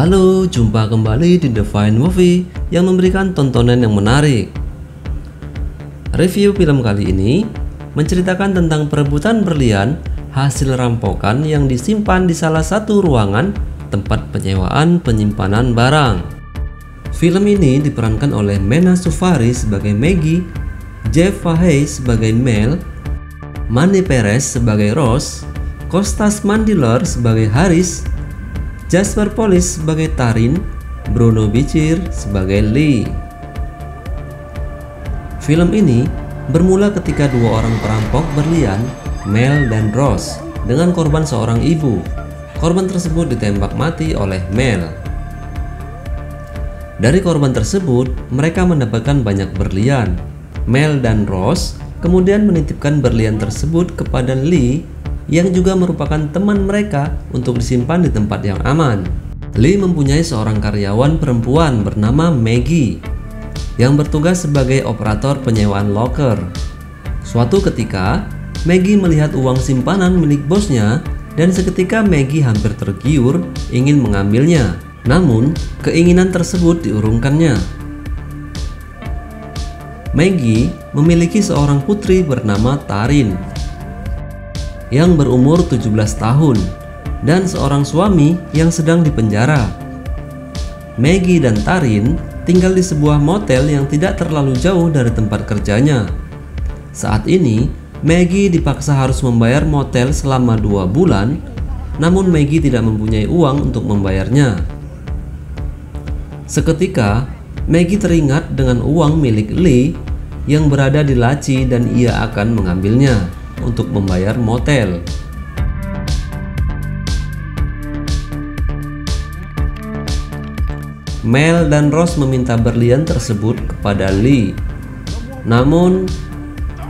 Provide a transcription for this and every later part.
Halo, jumpa kembali di The Fine Movie yang memberikan tontonan yang menarik. Review film kali ini menceritakan tentang perebutan berlian hasil rampokan yang disimpan di salah satu ruangan tempat penyewaan penyimpanan barang. Film ini diperankan oleh Mena Suvari sebagai Maggie, Jeff Fahey sebagai Mel, Mandy Perez sebagai Rose, Kostas Mandylor sebagai Haris, Jasper Polis sebagai Tarin, Bruno Bicir sebagai Lee. Film ini bermula ketika dua orang perampok berlian, Mel dan Rose, dengan korban seorang ibu. Korban tersebut ditembak mati oleh Mel. Dari korban tersebut, mereka mendapatkan banyak berlian. Mel dan Rose kemudian menitipkan berlian tersebut kepada Lee, yang juga merupakan teman mereka, untuk disimpan di tempat yang aman. Lee mempunyai seorang karyawan perempuan bernama Maggie yang bertugas sebagai operator penyewaan loker. Suatu ketika, Maggie melihat uang simpanan milik bosnya dan seketika Maggie hampir tergiur ingin mengambilnya. Namun, keinginan tersebut diurungkannya. Maggie memiliki seorang putri bernama Tarin yang berumur 17 tahun dan seorang suami yang sedang dipenjara. Maggie dan Tarin tinggal di sebuah motel yang tidak terlalu jauh dari tempat kerjanya. Saat ini, Maggie dipaksa harus membayar motel selama 2 bulan, namun Maggie tidak mempunyai uang untuk membayarnya. Seketika, Maggie teringat dengan uang milik Lee yang berada di laci dan ia akan mengambilnya untuk membayar motel. Mel dan Rose meminta berlian tersebut kepada Lee. Namun,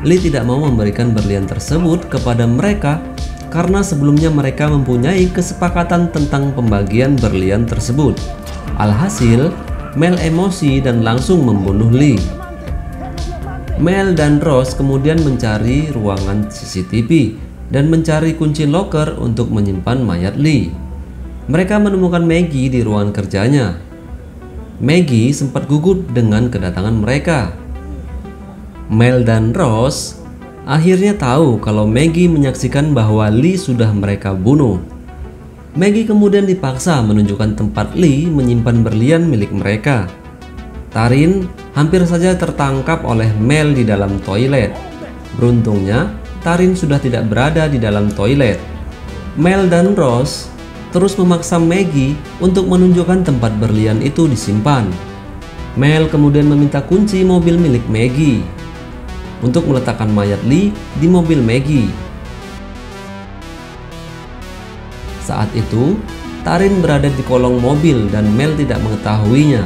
Lee tidak mau memberikan berlian tersebut kepada mereka karena sebelumnya mereka mempunyai kesepakatan tentang pembagian berlian tersebut. Alhasil, Mel emosi dan langsung membunuh Lee. Mel dan Rose kemudian mencari ruangan CCTV dan mencari kunci loker untuk menyimpan mayat Lee. Mereka menemukan Maggie di ruangan kerjanya. Maggie sempat gugup dengan kedatangan mereka. Mel dan Rose akhirnya tahu kalau Maggie menyaksikan bahwa Lee sudah mereka bunuh. Maggie kemudian dipaksa menunjukkan tempat Lee menyimpan berlian milik mereka. Tarin hampir saja tertangkap oleh Mel di dalam toilet. Beruntungnya, Tarin sudah tidak berada di dalam toilet. Mel dan Rose terus memaksa Maggie untuk menunjukkan tempat berlian itu disimpan. Mel kemudian meminta kunci mobil milik Maggie untuk meletakkan mayat Lee di mobil Maggie. Saat itu, Tarin berada di kolong mobil dan Mel tidak mengetahuinya.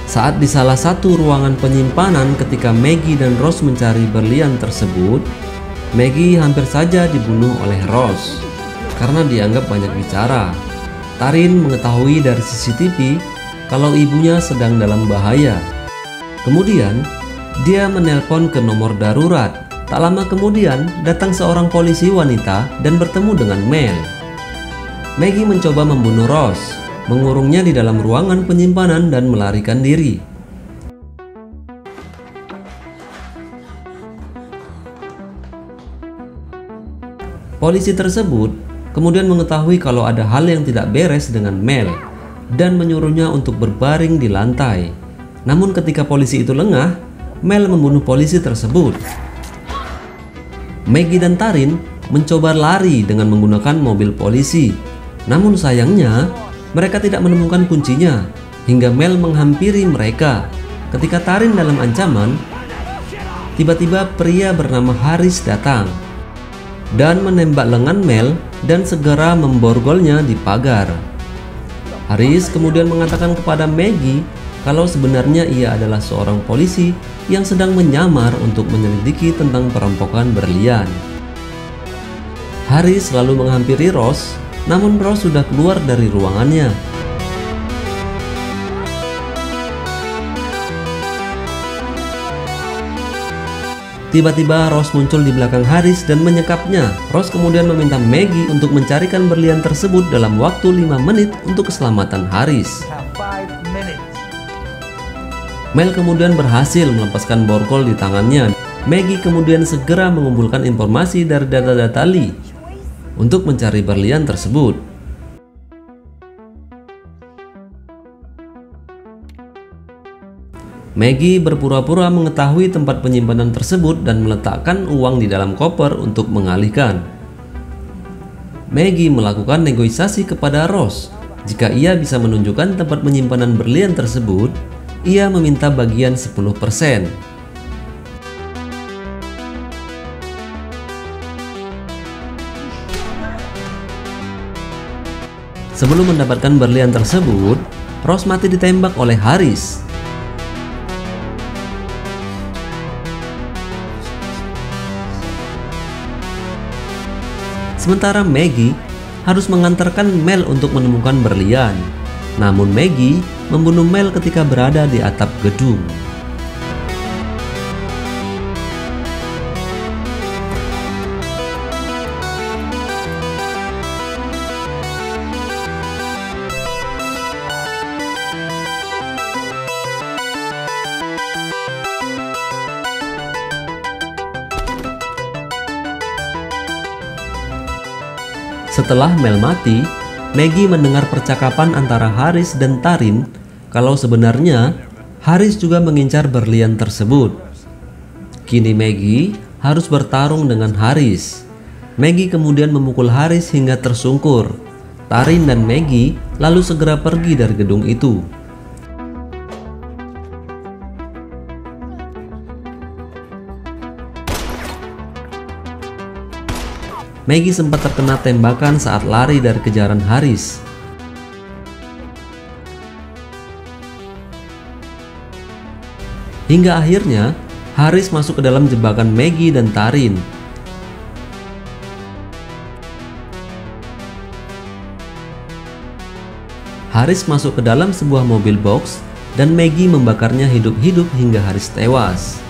Saat di salah satu ruangan penyimpanan ketika Maggie dan Rose mencari berlian tersebut, Maggie hampir saja dibunuh oleh Rose karena dianggap banyak bicara. Tarin mengetahui dari CCTV kalau ibunya sedang dalam bahaya. Kemudian, dia menelpon ke nomor darurat. Tak lama kemudian, datang seorang polisi wanita dan bertemu dengan Mel. Maggie mencoba membunuh Rose, mengurungnya di dalam ruangan penyimpanan dan melarikan diri. Polisi tersebut kemudian mengetahui kalau ada hal yang tidak beres dengan Mel dan menyuruhnya untuk berbaring di lantai. Namun ketika polisi itu lengah, Mel membunuh polisi tersebut. Maggie dan Tarin mencoba lari dengan menggunakan mobil polisi. Namun sayangnya, mereka tidak menemukan kuncinya hingga Mel menghampiri mereka. Ketika Tarin dalam ancaman, tiba-tiba pria bernama Haris datang dan menembak lengan Mel dan segera memborgolnya di pagar. Haris kemudian mengatakan kepada Maggie kalau sebenarnya ia adalah seorang polisi yang sedang menyamar untuk menyelidiki tentang perampokan berlian. Haris lalu menghampiri Rose, namun Rose sudah keluar dari ruangannya. Tiba-tiba Ross muncul di belakang Haris dan menyekapnya. Ross kemudian meminta Maggie untuk mencarikan berlian tersebut dalam waktu 5 menit untuk keselamatan Haris. Mel kemudian berhasil melepaskan borgol di tangannya. Maggie kemudian segera mengumpulkan informasi dari data-data Lee untuk mencari berlian tersebut. Maggie berpura-pura mengetahui tempat penyimpanan tersebut dan meletakkan uang di dalam koper untuk mengalihkan. Maggie melakukan negosiasi kepada Ross. Jika ia bisa menunjukkan tempat penyimpanan berlian tersebut, ia meminta bagian 10%. Sebelum mendapatkan berlian tersebut, Ross mati ditembak oleh Haris. Sementara Maggie harus mengantarkan Mel untuk menemukan berlian. Namun Maggie membunuh Mel ketika berada di atap gedung. Setelah Mel mati, Maggie mendengar percakapan antara Haris dan Tarin kalau sebenarnya Haris juga mengincar berlian tersebut. Kini Maggie harus bertarung dengan Haris. Maggie kemudian memukul Haris hingga tersungkur. Tarin dan Maggie lalu segera pergi dari gedung itu. Maggie sempat terkena tembakan saat lari dari kejaran Haris. Hingga akhirnya, Haris masuk ke dalam jebakan Maggie dan Tarin. Haris masuk ke dalam sebuah mobil box dan Maggie membakarnya hidup-hidup hingga Haris tewas.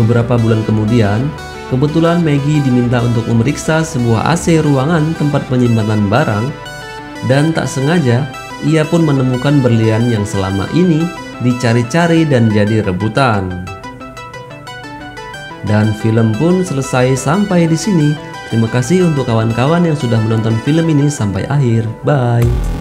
Beberapa bulan kemudian, kebetulan Maggie diminta untuk memeriksa sebuah AC ruangan tempat penyimpanan barang, dan tak sengaja ia pun menemukan berlian yang selama ini dicari-cari dan jadi rebutan. Dan film pun selesai sampai di sini. Terima kasih untuk kawan-kawan yang sudah menonton film ini sampai akhir. Bye.